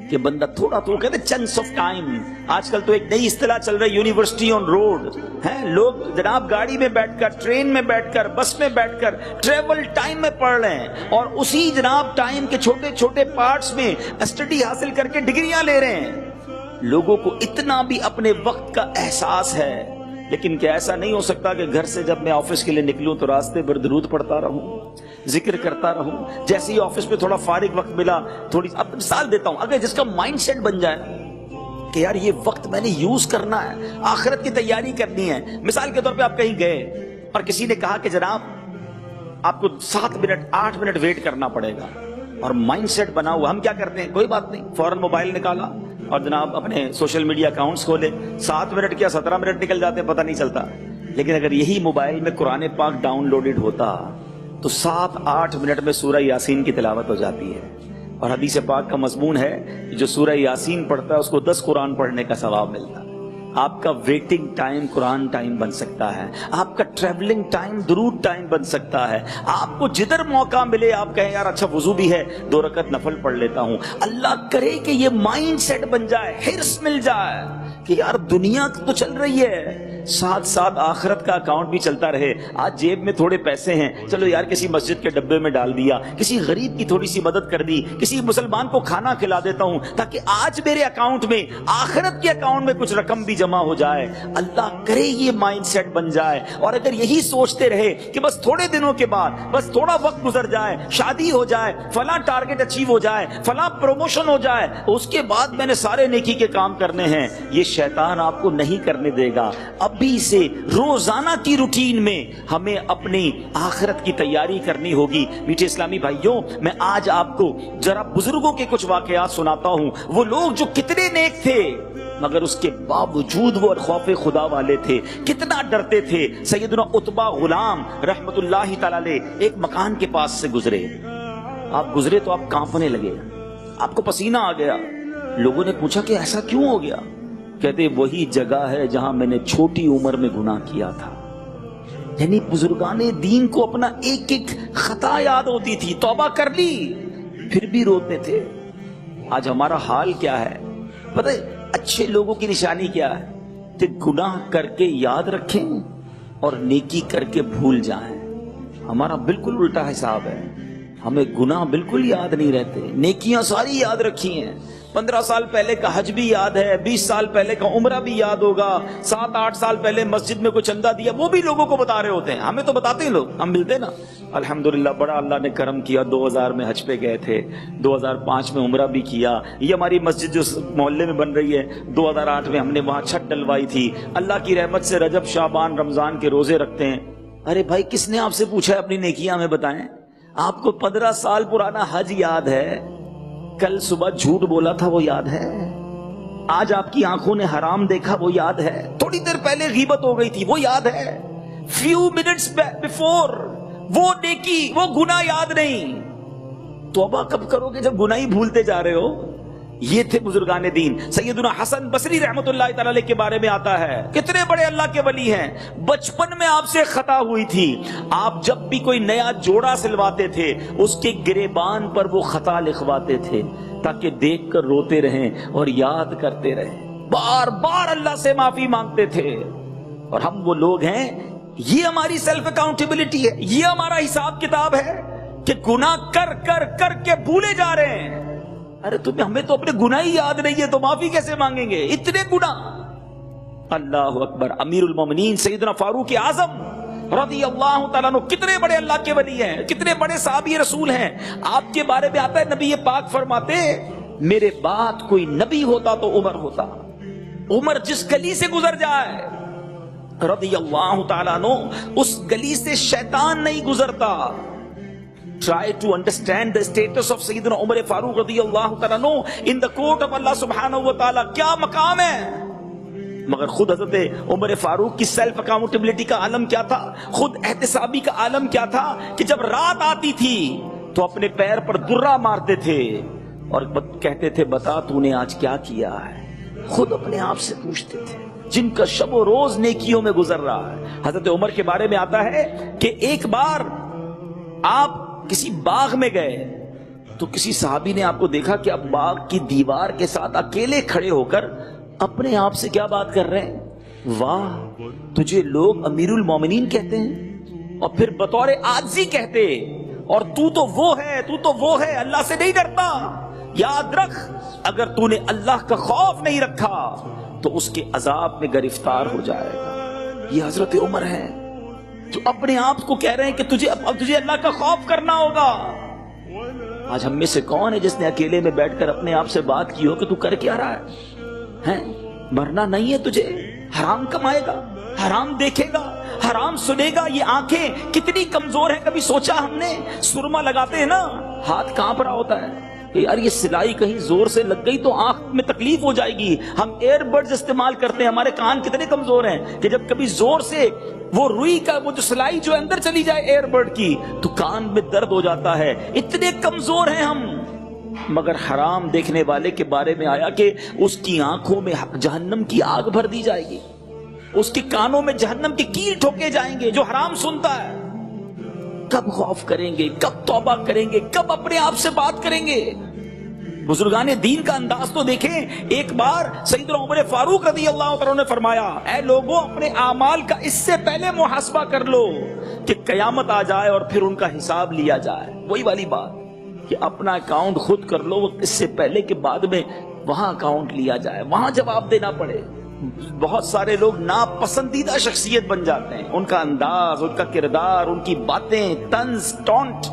کہ بندہ تھوڑا تو کہتے چنس آف ٹائم۔ آج کل تو ایک نئی اصطلاح چل رہی ہے یونیورسٹی آن روڈ، ہیں لوگ جناب گاڑی میں بیٹھ کر، ٹرین میں بیٹھ کر، بس میں بیٹھ کر ٹریول ٹائم میں پڑھ رہے ہیں اور اسی جناب ٹائم کے چھوٹے چھوٹے پارٹس میں اسٹڈی حاصل کر کے ڈگریاں لے رہے ہیں۔ لوگوں کو اتنا بھی اپنے وقت کا احساس ہے، لیکن کیا ایسا نہیں ہو سکتا کہ گھر سے جب میں آفس کے لیے نکلوں تو راستے پر درود پڑھتا رہوں، ذکر کرتا رہوں، جیسے ہی آفس میں تھوڑا فارغ وقت ملا تھوڑی، اب مثال دیتا ہوں، اگر جس کا مائنڈ سیٹ بن جائے کہ یار یہ وقت میں نے یوز کرنا ہے، آخرت کی تیاری کرنی ہے۔ مثال کے طور پہ آپ کہیں گئے اور کسی نے کہا کہ جناب آپ کو 7 منٹ 8 منٹ ویٹ کرنا پڑے گا، اور مائنڈ سیٹ بنا ہوا، ہم کیا کرتے ہیں کوئی بات نہیں، فوراً موبائل نکالا اور جناب اپنے سوشل میڈیا اکاؤنٹس کھولے، 7 منٹ کیا 17 منٹ نکل جاتے ہیں پتہ نہیں چلتا۔ لیکن اگر یہی موبائل میں قرآن پاک ڈاؤن لوڈڈ ہوتا تو 7-8 منٹ میں سورہ یاسین کی تلاوت ہو جاتی ہے. اور حدیث پاک کا مضمون ہے جو سورہ یاسین پڑھتا ہے اس کو 10 قرآن پڑھنے کا ثواب ملتا ہے. آپ کا ویٹنگ ٹائم قرآن ٹائم بن سکتا ہے, آپ کا ٹریولنگ ٹائم درود ٹائم بن سکتا ہے. آپ کو جدھر موقع ملے آپ کہیں یار اچھا وضو بھی ہے 2 رکعت نفل پڑھ لیتا ہوں. اللہ کرے کہ یہ مائنڈ سیٹ بن جائے, حرص مل جائے کہ یار دنیا تو چل رہی ہے, ساتھ ساتھ آخرت کا اکاؤنٹ بھی چلتا رہے. آج جیب میں تھوڑے پیسے ہیں, چلو یار کسی مسجد کے ڈبے میں ڈال دیا, کسی غریب کی تھوڑی سی مدد کر دی, کسی مسلمان کو کھانا کھلا دیتا ہوں تاکہ آج میرے اکاؤنٹ میں آخرت کے اکاؤنٹ میں کچھ رقم بھی جمع ہو جائے. اللہ کرے یہ مائنڈ سیٹ بن جائے. اور اگر یہی سوچتے رہے کہ بس تھوڑے دنوں کے بعد, بس تھوڑا وقت گزر جائے, شادی ہو جائے, فلاں ٹارگٹ اچیو ہو جائے, فلاں پروموشن ہو جائے, اس کے بعد میں نے سارے نیکی کے کام کرنے ہیں, یہ شیطان آپ کو نہیں کرنے دے گا. ابھی سے روزانہ کی روٹین میں ہمیں اپنی آخرت کی تیاری کرنی ہوگی. میٹھے اسلامی بھائیوں, میں آج آپ کو ذرا بزرگوں کے کچھ واقعات سناتا ہوں. وہ لوگ جو کتنے نیک تھے مگر اس کے باوجود وہ خوف خدا والے تھے, کتنا ڈرتے تھے. سیدنا عتبہ غلام رحمت اللہ تعالی علیہ ایک مکان کے پاس سے گزرے. آپ گزرے تو آپ کانپنے لگے, آپ کو پسینہ آ گیا. لوگوں نے پوچھا کہ ایسا کیوں ہو گیا؟ کہتے وہی جگہ ہے جہاں میں نے چھوٹی عمر میں گناہ کیا تھا. یعنی بزرگان دین کو اپنا ایک ایک خطا یاد ہوتی تھی, توبہ کر لی پھر بھی روتے تھے. آج ہمارا حال کیا ہے پتہ ہے؟ اچھے لوگوں کی نشانی کیا ہے کہ گناہ کر کے یاد رکھیں اور نیکی کر کے بھول جائیں. ہمارا بالکل الٹا حساب ہے. ہمیں گناہ بالکل یاد نہیں رہتے, نیکیاں ساری یاد رکھی ہیں. 15 سال پہلے کا حج بھی یاد ہے, 20 سال پہلے کا عمرہ بھی یاد ہوگا, 7-8 سال پہلے مسجد میں کوئی چندہ دیا وہ بھی لوگوں کو بتا رہے ہوتے ہیں. ہمیں تو بتاتے ہیں لوگ, ہم ملتے نا الحمدللہ بڑا اللہ نے کرم کیا, 2000 میں حج پہ گئے تھے, 2005 میں عمرہ بھی کیا. یہ ہماری مسجد جو محلے میں بن رہی ہے 2008 میں ہم نے وہاں چھت ڈلوائی تھی. اللہ کی رحمت سے رجب شعبان رمضان کے روزے رکھتے ہیں. ارے بھائی کس نے آپ سے پوچھا ہے اپنی نیکیاں ہمیں بتائیں؟ آپ کو 15 سال پرانا حج یاد ہے, کل صبح جھوٹ بولا تھا وہ یاد ہے, آج آپ کی آنکھوں نے حرام دیکھا وہ یاد ہے, تھوڑی دیر پہلے غیبت ہو گئی تھی وہ یاد ہے, few minutes before وہ نیکی وہ گناہ یاد نہیں. توبہ کب کرو گے جب گناہ ہی بھولتے جا رہے ہو. یہ تھے بزرگان دین. سیدنا حسن بصری رحمت اللہ تعالی علیہ کے بارے میں آتا ہے, کتنے بڑے اللہ کے ولی ہیں. بچپن میں آپ سے خطا ہوئی تھی, آپ جب بھی کوئی نیا جوڑا سلواتے تھے اس کے گریبان پر وہ خطا لکھواتے تھے تاکہ دیکھ کر روتے رہیں اور یاد کرتے رہیں. بار بار اللہ سے معافی مانگتے تھے. اور ہم وہ لوگ ہیں, یہ ہماری سیلف اکاؤنٹیبلٹی ہے, یہ ہمارا حساب کتاب ہے کہ گناہ کر کر کر کے بھولے جا رہے ہیں. ارے تمہیں ہمیں تو اپنے گناہ ہی یاد نہیں ہے تو معافی کیسے مانگیں گے, اتنے گناہ. اللہ اکبر. امیر المومنین سیدنا فاروق اعظم رضی اللہ تعالیٰ عنہ کتنے بڑے اللہ کے ولی ہیں, کتنے بڑے صحابی رسول ہیں. آپ کے بارے میں آتا ہے نبی پاک فرماتے میرے بعد کوئی نبی ہوتا تو عمر ہوتا. عمر جس گلی سے گزر جائے رضی اللہ تعالیٰ عنہ اس گلی سے شیطان نہیں گزرتا. Try to understand the status of Sayyidina Umar Farooq radiyallahu ta'ala anhu in the court of Allah subhanahu wa ta'ala. کیا مقام ہے. مگر خود حضرت عمر فاروق کی سیلف اکاؤنٹیبلٹی کا عالم کیا تھا, خود احتسابی کا عالم کیا تھا کہ جب رات آتی تھی تو اپنے پیر پر درہ مارتے تھے اور کہتے تھے بتا تو نے آج کیا کیا ہے. خود اپنے آپ سے پوچھتے تھے جن کا شب و روز نیکیوں میں گزر رہا ہے. حضرت عمر کے بارے میں آتا ہے کہ ایک بار آپ کسی باغ میں گئے تو کسی صحابی نے آپ کو دیکھا کہ آپ باغ کی دیوار کے ساتھ اکیلے کھڑے ہو کر اپنے آپ سے کیا بات کر رہے ہیں, واہ تجھے لوگ امیر المومنین کہتے ہیں اور پھر بطور عاجزی کہتے, اور تو تو وہ ہے اللہ سے نہیں ڈرتا. یاد رکھ اگر تو نے اللہ کا خوف نہیں رکھا تو اس کے عذاب میں گرفتار ہو جائے گا. یہ حضرت عمر ہیں جو اپنے آپ کو کہہ رہے ہیں کہ تجھے اللہ کا خوف کرنا ہوگا. آج ہم میں سے کون ہے جس نے اکیلے میں بیٹھ کر اپنے آپ سے بات کی ہو کہ تو کر کیا رہا ہے, مرنا نہیں ہے تجھے, حرام کمائے گا, حرام دیکھے گا, حرام سنے گا. یہ آنکھیں کتنی کمزور ہیں, کبھی سوچا ہم نے؟ سرما لگاتے ہیں نا ہاتھ کانپ رہا ہوتا ہے کہ یار یہ سلائی کہیں زور سے لگ گئی تو آنکھ وقت میں تکلیف ہو جائے گی. ہم ایئر بڈز استعمال کرتے ہیں, ہمارے کان کتنے کمزور ہیں کہ جب کبھی زور سے وہ روئی کا وہ جو سلائی جو اندر چلی جائے ایئر بڈ کی تو کان میں درد ہو جاتا ہے. اتنے کمزور ہیں ہم. مگر حرام دیکھنے والے کے بارے میں آیا کہ اس کی آنکھوں میں جہنم کی آگ بھر دی جائے گی, اس کے کانوں میں جہنم کی کیل ٹھوکے جائیں گے. جو حرام سنتا ہے کب خوف کریں گے, کب توبہ کریں گے, کب اپنے آپ سے بات کریں گے؟ بزرگان دین کا انداز تو دیکھیں. ایک بار سیدنا عمر فاروق رضی اللہ عنہ نے فرمایا, اے لوگوں اپنے اعمال کا اس سے پہلے محاسبہ کر لو کہ قیامت آ جائے اور پھر ان کا حساب لیا جائے. وہی والی بات کہ اپنا اکاؤنٹ خود کر لو اس سے پہلے کہ بعد میں وہاں اکاؤنٹ لیا جائے, وہاں جواب دینا پڑے. بہت سارے لوگ ناپسندیدہ شخصیت بن جاتے ہیں. ان کا انداز, ان کا کردار, ان کی باتیں, طنز, ٹونٹ,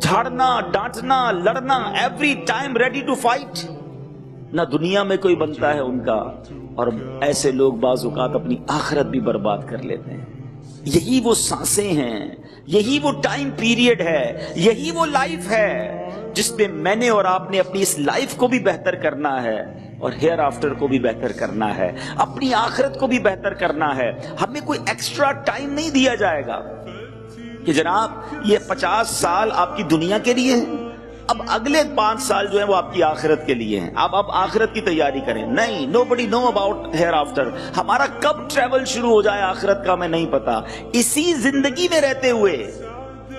جھاڑنا, ڈانٹنا, لڑنا, every time ready to fight. نہ دنیا میں کوئی بنتا ہے ان کا, اور ایسے لوگ بعض اوقات اپنی آخرت بھی برباد کر لیتے ہیں. یہی وہ سانسیں ہیں, یہی وہ ٹائم پیریڈ ہے, یہی وہ لائف ہے جس میں میں نے اور آپ نے اپنی اس لائف کو بھی بہتر کرنا ہے اور ہیئر آفٹر کو بھی بہتر کرنا ہے, اپنی آخرت کو بھی بہتر کرنا ہے. ہمیں کوئی ایکسٹرا ٹائم نہیں دیا جائے گا کہ جناب یہ 50 سال آپ کی دنیا کے لیے ہیں, اب اگلے 5 سال جو ہیں وہ آپ کی آخرت کے لیے ہیں, آپ آخرت کی تیاری کریں. نہیں, nobody know about hereafter. ہمارا کب ٹریول شروع ہو جائے آخرت کا ہمیں نہیں پتا. اسی زندگی میں رہتے ہوئے,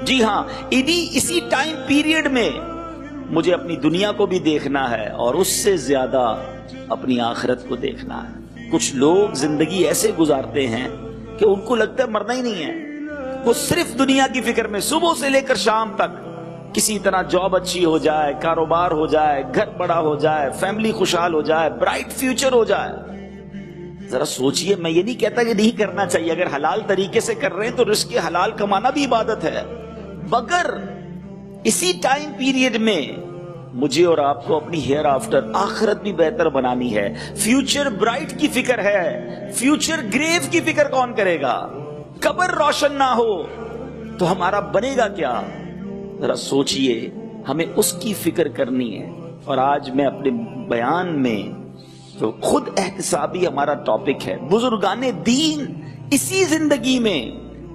جی ہاں, اسی ٹائم پیریڈ میں مجھے اپنی دنیا کو بھی دیکھنا ہے اور اس سے زیادہ اپنی آخرت کو دیکھنا ہے. کچھ لوگ زندگی ایسے گزارتے ہیں کہ ان کو لگتا ہے مرنا ہی نہیں ہے. وہ صرف دنیا کی فکر میں صبح سے لے کر شام تک کسی طرح جاب اچھی ہو جائے, کاروبار ہو جائے, گھر بڑا ہو جائے, فیملی خوشحال ہو جائے, برائٹ فیوچر ہو جائے. ذرا سوچئے, میں یہ نہیں کہتا کہ نہیں کرنا چاہیے, اگر حلال طریقے سے کر رہے ہیں تو رزق حلال کمانا بھی عبادت ہے, مگر اسی ٹائم پیریڈ میں مجھے اور آپ کو اپنی ہیئر آفٹر آخرت بھی بہتر بنانی ہے. فیوچر برائٹ کی فکر ہے, فیوچر گریو کی فکر کون کرے گا؟ قبر روشن نہ ہو تو ہمارا بنے گا کیا؟ ذرا سوچئے, ہمیں اس کی فکر کرنی ہے. اور آج میں اپنے بیان میں جو خود احتسابی ہمارا ٹاپک ہے, بزرگان دین اسی زندگی میں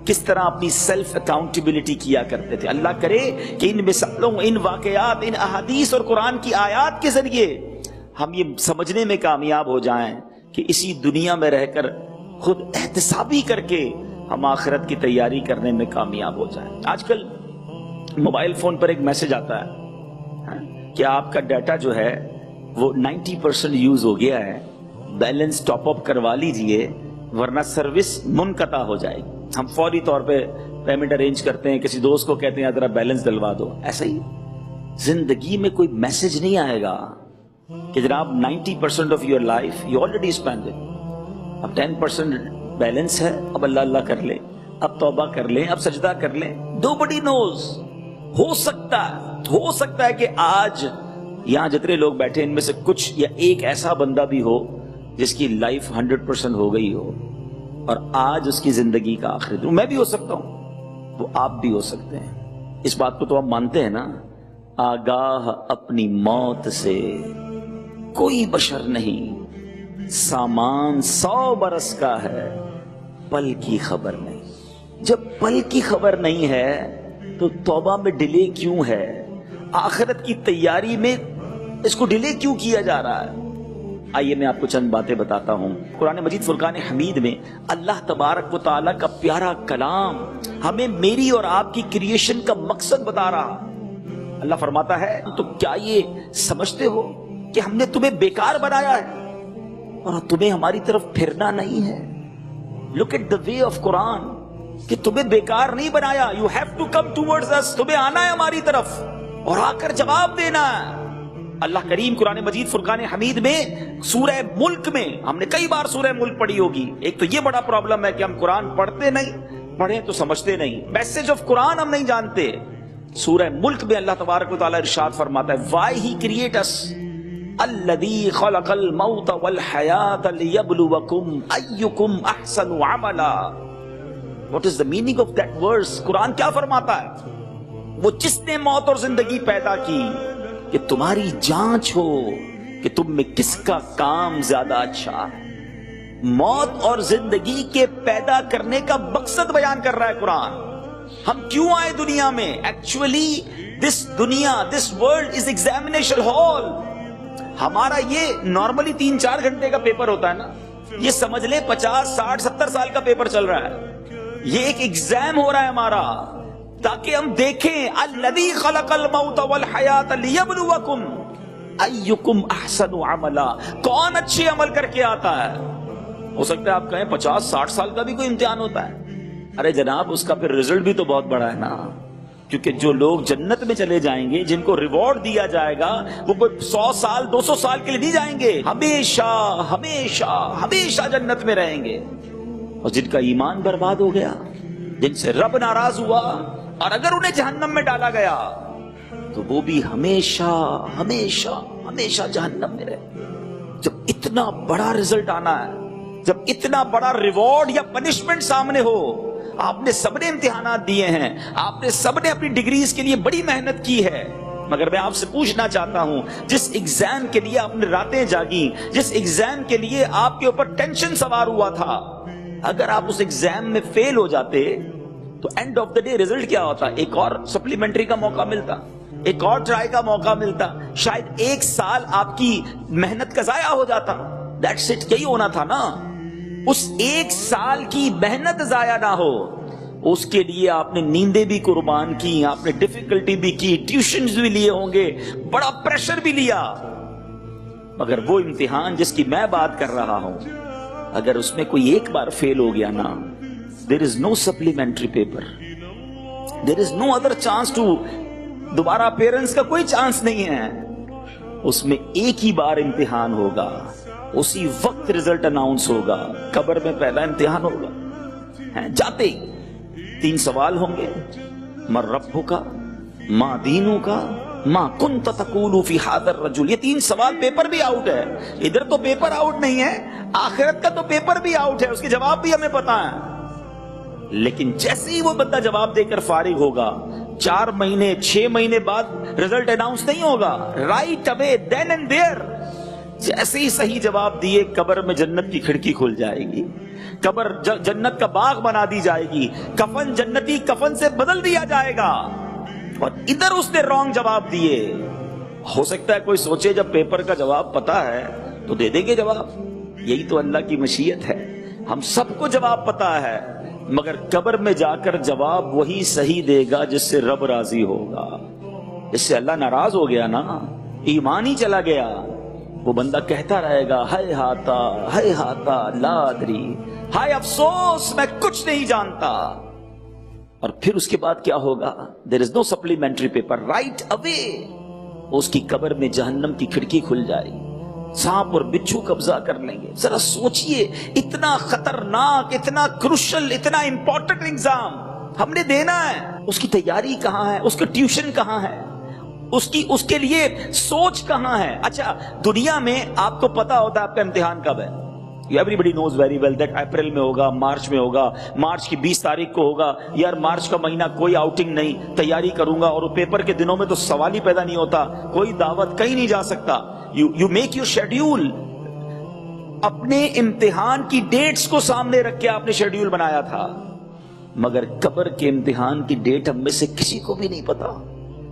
کس طرح اپنی سیلف اکاؤنٹیبلٹی کیا کرتے تھے. اللہ کرے کہ ان مثالوں, ان واقعات, ان احادیث اور قرآن کی آیات کے ذریعے ہم یہ سمجھنے میں کامیاب ہو جائیں کہ اسی دنیا میں رہ کر خود احتسابی کر کے ہم آخرت کی تیاری کرنے میں کامیاب ہو جائیں. آج کل موبائل فون پر ایک میسج آتا ہے کہ آپ کا ڈیٹا جو ہے وہ 90% یوز ہو گیا ہے, بیلنس ٹاپ اپ کروا لیجئے ورنہ سروس منقطع ہو جائے گی. ہم فوری طور پہ پیمنٹ ارینج کرتے ہیں, کسی دوست کو کہتے ہیں ذرا بیلنس ڈلوا دو. ایسا ہی زندگی میں کوئی میسج نہیں آئے گا کہ جناب 90% of your life you already spend it, اب 10% بیلنس ہے, اب اللہ اللہ کر لیں, اب توبہ کر لیں, اب سجدہ کر لیں. Nobody knows. ہو سکتا ہے کہ آج یہاں جتنے لوگ بیٹھے ان میں سے کچھ یا ایک ایسا بندہ بھی ہو جس کی لائف 100% ہو گئی ہو اور آج اس کی زندگی کا آخری دن. میں بھی ہو سکتا ہوں, وہ آپ بھی ہو سکتے ہیں. اس بات کو تو آپ مانتے ہیں نا, آگاہ اپنی موت سے کوئی بشر نہیں, سامان 100 برس کا ہے, پل کی خبر نہیں. جب پل کی خبر نہیں ہے تو توبہ میں ڈیلے کیوں ہے؟ آخرت کی تیاری میں اس کو ڈیلے کیوں کیا جا رہا ہے؟ آئیے میں آپ کو چند باتیں بتاتا ہوں. قرآن مجید فرقان حمید میں اللہ تبارک و تعالیٰ کا پیارا کلام ہمیں میری اور آپ کی کریشن کا مقصد بتا رہا. اللہ فرماتا ہے, تو کیا یہ سمجھتے ہو کہ ہم نے تمہیں بیکار بنایا ہے اور تمہیں ہماری طرف پھرنا نہیں ہے؟ Look at the way of قرآن, کہ تمہیں بیکار نہیں بنایا. You have to come towards us. تمہیں آنا ہے ہماری طرف اور آ کر جواب دینا ہے. اللہ کریم قرآن مجید فرقان حمید میں سورہ ملک میں, ہم نے کئی بار سورہ ملک پڑھی ہوگی. ایک تو یہ بڑا پرابلم ہے کہ ہم قرآن پڑھتے نہیں, پڑھیں تو سمجھتے نہیں, میسج آف قرآن ہم نہیں جانتے. سورہ ملک میں اللہ تبارک و تعالیٰ ارشاد فرماتا ہے, Why he create us? الذی خلق الموت والحیات لیبلوکم ایکم احسن عملا. What is the meaning of that verse? قرآن کیا فرماتا ہے؟ وہ جس نے موت اور زندگی پیدا کی کہ تمہاری جانچ ہو کہ تم میں کس کا کام زیادہ اچھا ہے. موت اور زندگی کے پیدا کرنے کا مقصد بیان کر رہا ہے قرآن. ہم کیوں آئے دنیا میں؟ ایکچولی دس دنیا، this world is examination hall. ہمارا یہ نارملی 3-4 گھنٹے کا پیپر ہوتا ہے نا، یہ سمجھ لیں 50 60 70 سال کا پیپر چل رہا ہے. یہ ایک ایگزام ہو رہا ہے ہمارا، تاکہ ہم دیکھیں الذی خلق الموت والحیات لیبلوکم ایکم احسن عملا، کون اچھے عمل کر کے آتا ہے. ہو سکتا ہے آپ کہیں 50-60 سال کا بھی کوئی امتحان ہوتا ہے. ارے جناب اس کا پھر رزلٹ بھی تو بہت بڑا ہے نا، کیونکہ جو لوگ جنت میں چلے جائیں گے، جن کو ریوارڈ دیا جائے گا، وہ کوئی 100 سال 200 سال کے لیے نہیں جائیں گے، ہمیشہ ہمیشہ ہمیشہ جنت میں رہیں گے. اور جن کا ایمان برباد ہو گیا، جن سے رب ناراض ہوا، اور اگر انہیں جہنم میں ڈالا گیا تو وہ بھی ہمیشہ ہمیشہ ہمیشہ جہنم میں رہے. جب اتنا بڑا رزلٹ آنا ہے، جب اتنا بڑا ریوارڈ یا پنشمنٹ سامنے ہو، آپ نے سب نے امتحانات دیے ہیں، آپ نے سب نے اپنی ڈگریز کے لیے بڑی محنت کی ہے، مگر میں آپ سے پوچھنا چاہتا ہوں، جس ایگزام کے لیے آپ نے راتیں جاگی، جس ایگزام کے لیے آپ کے اوپر ٹینشن سوار ہوا تھا، اگر آپ اس ایگزام میں فیل ہو جاتے تو and of the day result کیا ہوتا؟ ایک اور سپلیمنٹری کا موقع ملتا، ایک اور ٹرائی کا موقع ملتا، شاید 1 سال آپ کی محنت کا ضائع ہو جاتا. دیٹس اٹ، یہی ہونا تھا نا. اس 1 سال کی محنت ضائع نہ ہو، اس کے لیے آپ نے نیندیں بھی قربان کی، آپ نے ڈیفیکلٹی بھی کی، ٹیوشنز بھی لیے ہوں گے، بڑا پریشر بھی لیا. مگر وہ امتحان جس کی میں بات کر رہا ہوں، اگر اس میں کوئی ایک بار فیل ہو گیا نا، there is no supplementary paper, there is no other chance to، دوبارہ پیرنٹس کا کوئی چانس نہیں ہے. اس میں ایک ہی بار امتحان ہوگا، اسی وقت رزلٹ اناؤنس ہوگا. قبر میں پہلا امتحان ہوگا، جاتے ہی 3 سوال ہوں گے: من ربک، ما دینک، ما کنت تقول فی ھذا الرجل. یہ 3 سوال پیپر بھی آؤٹ ہے، ادھر تو پیپر آؤٹ نہیں ہے، آخرت کا تو پیپر بھی آؤٹ ہے، اس کے جواب بھی ہمیں پتا ہے. لیکن جیسے ہی وہ بندہ جواب دے کر فارغ ہوگا، 4 مہینے 6 مہینے بعد رزلٹ اناؤنس نہیں ہوگا، right away then and there. جیسے ہی صحیح جواب دیے، قبر میں جنت کی کھڑکی کھل جائے گی، قبر جنت کا باغ بنا دی جائے گی، کفن جنتی کفن سے بدل دیا جائے گا. اور ادھر اس نے رانگ جواب دیے. ہو سکتا ہے کوئی سوچے جب پیپر کا جواب پتا ہے تو دے دیں گے جواب. یہی تو اللہ کی مشیت ہے، ہم سب کو جواب پتا ہے، مگر قبر میں جا کر جواب وہی صحیح دے گا جس سے رب راضی ہوگا. جس سے اللہ ناراض ہو گیا نا، ایمان ہی چلا گیا، وہ بندہ کہتا رہے گا ہائے ہاتا لا ادری، ہائے افسوس میں کچھ نہیں جانتا. اور پھر اس کے بعد کیا ہوگا؟ دیر از نو سپلیمنٹری پیپر، رائٹ اوے اس کی قبر میں جہنم کی کھڑکی کھل جائے گی، سانپ اور بچھو قبضہ کر لیں گے. ذرا سوچئے، اتنا خطرناک، اتنا کروشل، اتنا امپورٹنٹ ایگزام ہم نے دینا ہے، اس کی تیاری کہاں ہے؟ اس کا ٹیوشن کہاں ہے؟ اس کے لیے سوچ کہاں ہے؟ اچھا دنیا میں آپ کو پتا ہوتا ہے آپ کا امتحان کب ہے. Everybody knows very well that April میں ہوگا، مارچ میں ہوگا، مارچ کی 20 تاریخ کو ہوگا. یار مارچ کا مہینہ کوئی آؤٹنگ نہیں، تیاری کروں گا. اور پیپر کے دنوں میں تو سوال ہی پیدا نہیں ہوتا، کوئی دعوت، کہیں نہیں جا سکتا. You make your schedule. اپنے امتحان کی ڈیٹس کو سامنے رکھ کے آپ نے شیڈیول بنایا تھا، مگر قبر کے امتحان کی ڈیٹ ہم میں سے کسی کو بھی نہیں پتا.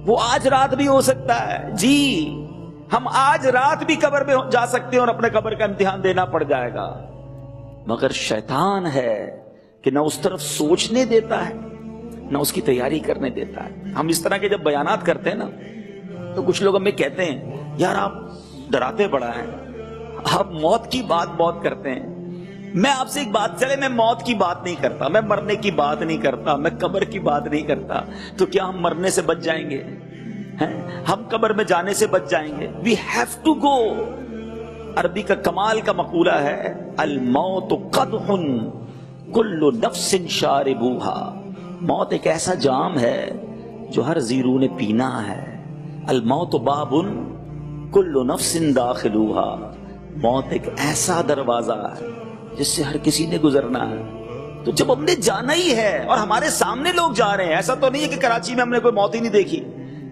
وہ آج رات بھی ہو سکتا ہے. جی ہم آج رات بھی قبر میں جا سکتے ہیں اور اپنے قبر کا امتحان دینا پڑ جائے گا. مگر شیطان ہے کہ نہ اس طرف سوچنے دیتا ہے، نہ اس کی تیاری کرنے دیتا ہے. ہم اس طرح کے جب بیانات کرتے ہیں نا تو کچھ لوگ ہمیں کہتے ہیں یار آپ ڈراتے بڑا ہیں، آپ موت کی بات بہت کرتے ہیں. میں آپ سے ایک بات، چلے میں موت کی بات نہیں کرتا، میں مرنے کی بات نہیں کرتا، میں قبر کی بات نہیں کرتا، تو کیا ہم مرنے سے بچ جائیں گے؟ ہم قبر میں جانے سے بچ جائیں گے؟ We have to go. عربی کا کمال کا مقولہ ہے الموت قدح کل نفس شاربوہا. موت ایک ایسا جام ہے جو ہر زیرو نے پینا ہے. الموت باب کل نفس داخلوہا. موت ایک ایسا دروازہ ہے جس سے ہر کسی نے گزرنا ہے. تو جب ہم نے جانا ہی ہے اور ہمارے سامنے لوگ جا رہے ہیں، ایسا تو نہیں ہے کہ کراچی میں ہم نے کوئی موت ہی نہیں دیکھی،